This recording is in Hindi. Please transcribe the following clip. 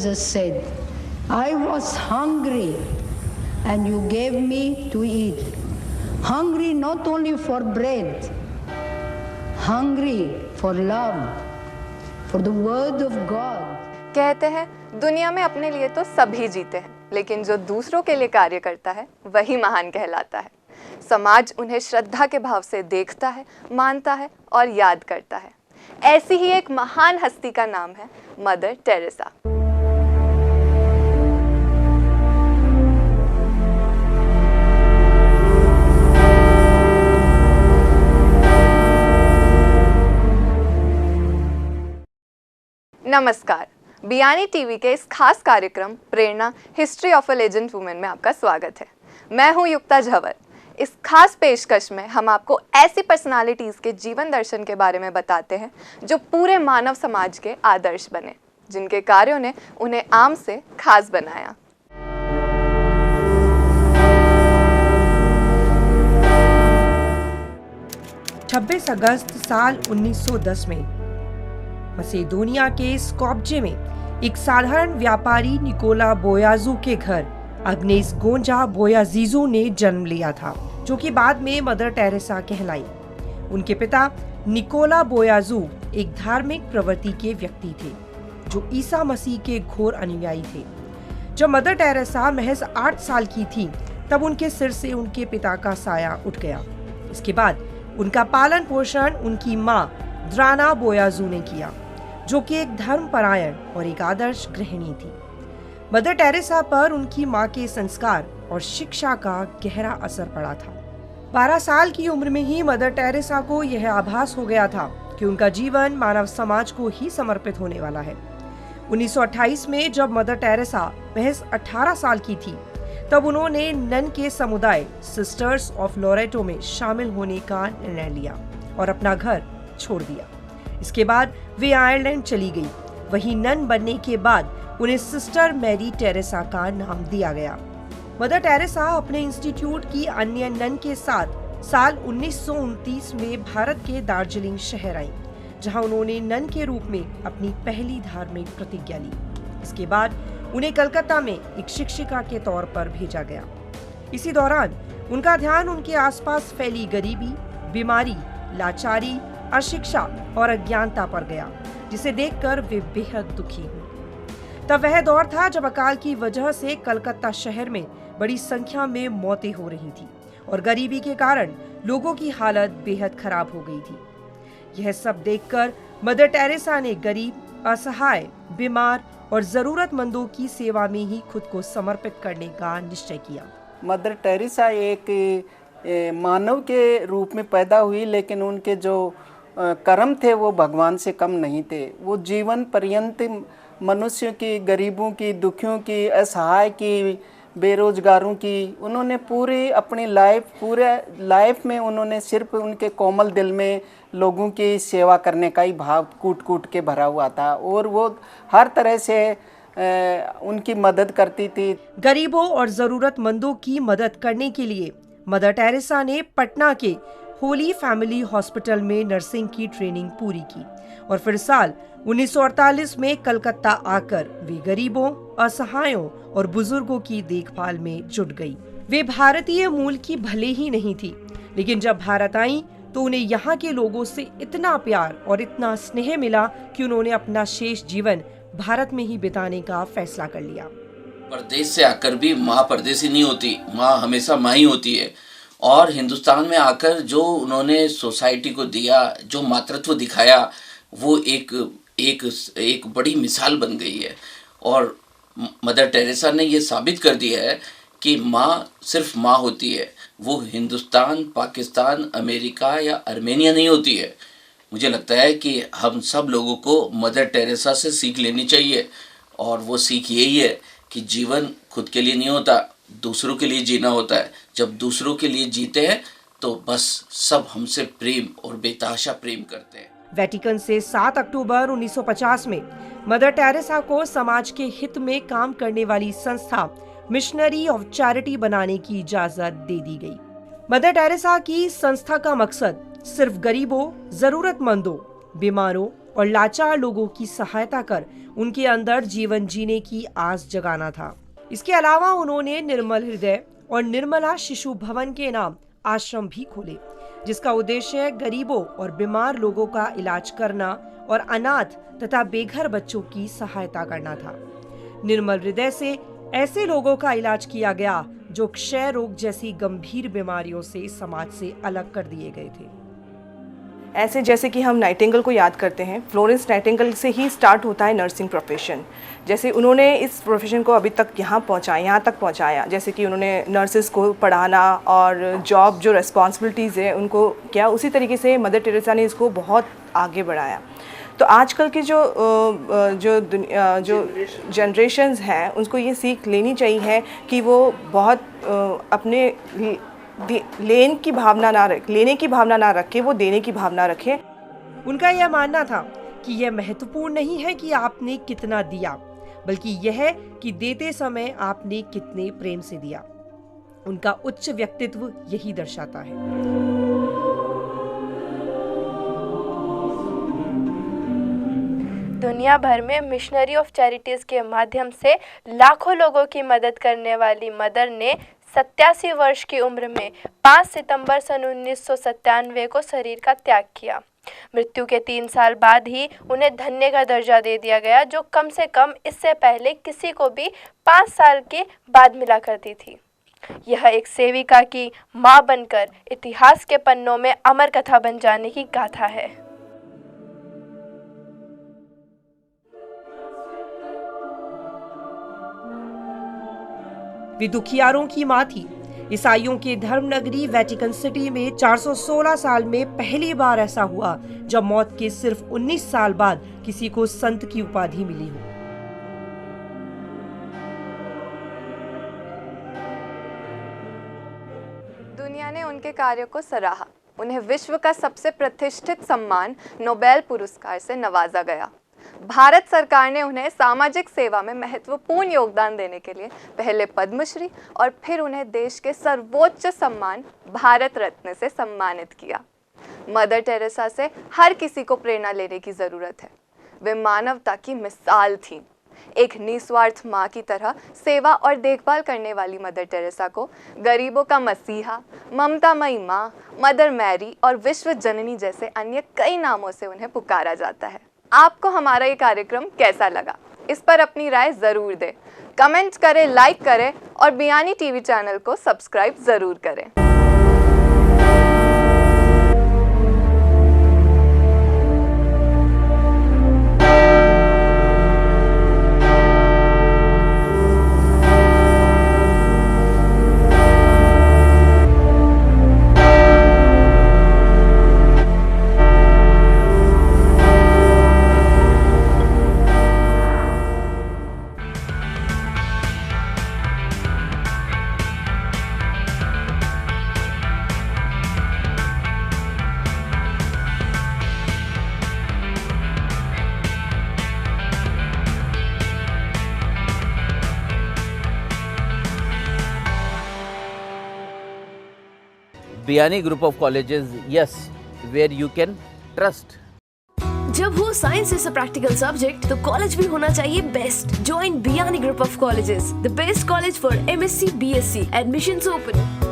Jesus said, I was hungry and you gave me to eat. Hungry not only for bread, hungry for love, for the word of God. कहते हैं दुनिया में अपने लिए तो सभी जीते हैं, लेकिन जो दूसरों के लिए कार्य करता है वही महान कहलाता है। समाज उन्हें श्रद्धा के भाव से देखता है, मानता है और याद करता है। ऐसी ही एक महान हस्ती का नाम है मदर टेरेसा। नमस्कार, बियानी टीवी के इस खास कार्यक्रम प्रेरणा history of a legend women में आपका स्वागत है। मैं हूं युक्ता झवर। इस खास पेशकश में हम आपको ऐसी पर्सनालिटीज़ के जीवन दर्शन के बारे में बताते हैं जो पूरे मानव समाज के आदर्श बने, जिनके कार्यों ने उन्हें आम से खास बनाया। छब्बीस अगस्त साल 1910 में मसेडोनिया के स्कोप्जे में एक साधारण व्यापारी निकोला बोयाजू के घर अग्नेस गोंजा बोयाजीजो ने जन्म लिया था, जो कि बाद में मदर टेरेसा कहलाई। उनके पिता निकोला बोयाजू एक धार्मिक प्रवृत्ति के व्यक्ति थे जो ईसा मसीह के घोर अनुयायी थे। जब मदर टेरेसा महज 8 साल की थी तब उनके सिर से उनके पिता का साया उठ गया। इसके बाद उनका पालन पोषण उनकी माँ द्राना बोयाजू ने किया, जो कि एक धर्मपरायण और एक आदर्श गृहिणी थी। मदर टेरेसा पर उनकी मां के संस्कार और शिक्षा का गहरा असर पड़ा था। 12 साल की उम्र में ही मदर टेरेसा को यह आभास हो गया था कि उनका जीवन मानव समाज को ही समर्पित होने वाला है। 1928 में जब मदर टेरेसा महज 18 साल की थी, तब उन्होंने नन के समुदाय सिस्टर्स ऑफ लोरेटो में शामिल होने का निर्णय लिया और अपना घर छोड़ दिया। इसके बाद वे आयरलैंड चली गई। वहीं नन बनने के बाद उन्हें सिस्टर मैरी टेरेसा का नाम दिया गया। मदर टेरेसा अपने इंस्टीट्यूट की अन्य नन के साथ साल 1929 में भारत के दार्जिलिंग शहर आई, जहां उन्होंने नन के रूप में अपनी पहली धार्मिक प्रतिज्ञा ली। इसके बाद उन्हें कलकत्ता में एक शिक्षिका के तौर पर भेजा गया। इसी दौरान उनका ध्यान उनके आसपास फैली गरीबी, बीमारी, लाचारी, अशिक्षा और अज्ञानता पर गया, जिसे देखकर वे बेहद दुखी हुई। तब वह दौर था जब अकाल की वजह से कलकत्ता शहर में बड़ी संख्या में मौतें हो रही थी और गरीबी के कारण लोगों की हालत बेहद खराब हो गई थी। यह सब देखकर मदर टेरेसा ने गरीब, असहाय, बीमार और जरूरतमंदों की सेवा में ही खुद को समर्पित करने का निश्चय किया। मदर टेरेसा एक मानव के रूप में पैदा हुई, लेकिन उनके जो कर्म थे वो भगवान से कम नहीं थे। वो जीवन पर्यंत मनुष्य की, गरीबों की, दुखियों की, असहाय की, बेरोजगारों की, उन्होंने पूरी अपनी पूरे लाइफ में उन्होंने सिर्फ उनके कोमल दिल में लोगों की सेवा करने का ही भाव कूट कूट के भरा हुआ था और वो हर तरह से उनकी मदद करती थी। गरीबों और जरूरतमंदों की मदद करने के लिए मदर टेरेसा ने पटना के होली फैमिली हॉस्पिटल में नर्सिंग की ट्रेनिंग पूरी की और फिर साल 1948 में कलकत्ता आकर वे गरीबों, असहायों और बुजुर्गों की देखभाल में जुट गई। वे भारतीय मूल की भले ही नहीं थी, लेकिन जब भारत आई तो उन्हें यहाँ के लोगों से इतना प्यार और इतना स्नेह मिला कि उन्होंने अपना शेष जीवन भारत में ही बिताने का फैसला कर लिया। परदेश से आकर भी माँ परदेसी नहीं होती, माँ हमेशा माँ ही होती है। और हिंदुस्तान में आकर जो उन्होंने सोसाइटी को दिया, जो मातृत्व दिखाया, वो एक बड़ी मिसाल बन गई है। और मदर टेरेसा ने ये साबित कर दिया है कि माँ सिर्फ माँ होती है, वो हिंदुस्तान, पाकिस्तान, अमेरिका या आर्मेनिया नहीं होती है। मुझे लगता है कि हम सब लोगों को मदर टेरेसा से सीख लेनी चाहिए और वो सीख यही है कि जीवन खुद के लिए नहीं होता, दूसरों के लिए जीना होता है। जब दूसरों के लिए जीते हैं तो बस सब हमसे प्रेम और बेतहाशा प्रेम करते हैं। वेटिकन से 7 अक्टूबर 1950 में मदर टेरेसा को समाज के हित में काम करने वाली संस्था मिशनरी ऑफ चैरिटी बनाने की इजाजत दे दी गई। मदर टेरेसा की संस्था का मकसद सिर्फ गरीबों, जरूरतमंदों, बीमारों और लाचार लोगों की सहायता कर उनके अंदर जीवन जीने की आस जगाना था। इसके अलावा उन्होंने निर्मल हृदय और निर्मला शिशु भवन के नाम आश्रम भी खोले, जिसका उद्देश्य गरीबों और बीमार लोगों का इलाज करना और अनाथ तथा बेघर बच्चों की सहायता करना था। निर्मल हृदय से ऐसे लोगों का इलाज किया गया जो क्षय रोग जैसी गंभीर बीमारियों से समाज से अलग कर दिए गए थे। ऐसे जैसे कि हम नाइटिंगेल को याद करते हैं, फ्लोरेंस नाइटिंगेल से ही स्टार्ट होता है नर्सिंग प्रोफेशन। जैसे उन्होंने इस प्रोफेशन को अभी तक यहाँ तक पहुँचाया, जैसे कि उन्होंने नर्सेस को पढ़ाना और जॉब जो रिस्पॉन्सिबिलिटीज़ है उनको किया, उसी तरीके से मदर टेरेसा ने इसको बहुत आगे बढ़ाया। तो आजकल की जो जनरेशन्स हैं उनको ये सीख लेनी चाहिए कि वो बहुत अपने लेने की भावना ना रखे, वो देने की भावना रखें। उनका यह मानना था कि यह महत्वपूर्ण नहीं है कि आपने कितना दिया, बल्कि यह है कि देते समय आपने कितने प्रेम से दिया। उनका उच्च व्यक्तित्व यही दर्शाता है। दुनिया भर में मिशनरी ऑफ चैरिटीज़ के माध्यम से लाखों लोगों की मदद करने वाली मदर ने 87 वर्ष की उम्र में 5 सितंबर सन 1997 को शरीर का त्याग किया। मृत्यु के 3 साल बाद ही उन्हें धन्य का दर्जा दे दिया गया, जो कम से कम इससे पहले किसी को भी 5 साल के बाद मिला करती थी। यह एक सेविका की मां बनकर इतिहास के पन्नों में अमर कथा बन जाने की गाथा है। वे दुखियारों की मां थी। ईसाइयों के धर्म नगरी वेटिकन सिटी में 416 साल में पहली बार ऐसा हुआ जब मौत के सिर्फ 19 साल बाद किसी को संत की उपाधि मिली हो। दुनिया ने उनके कार्यों को सराहा। उन्हें विश्व का सबसे प्रतिष्ठित सम्मान नोबेल पुरस्कार से नवाजा गया। भारत सरकार ने उन्हें सामाजिक सेवा में महत्वपूर्ण योगदान देने के लिए पहले पद्मश्री और फिर उन्हें देश के सर्वोच्च सम्मान भारत रत्न से सम्मानित किया। मदर टेरेसा से हर किसी को प्रेरणा लेने की ज़रूरत है। वे मानवता की मिसाल थीं। एक निस्वार्थ माँ की तरह सेवा और देखभाल करने वाली मदर टेरेसा को गरीबों का मसीहा, ममतामयी माँ, मदर मैरी और विश्व जननी जैसे अन्य कई नामों से उन्हें पुकारा जाता है। आपको हमारा ये कार्यक्रम कैसा लगा? इस पर अपनी राय ज़रूर दें। कमेंट करें, लाइक करें और बियानी टीवी चैनल को सब्सक्राइब ज़रूर करें। Biyani group of colleges, yes, where you can trust. जब हो science is a practical subject तो कॉलेज भी होना चाहिए best. Join Biyani group of colleges, the best college for MSc BSc। Admissions open.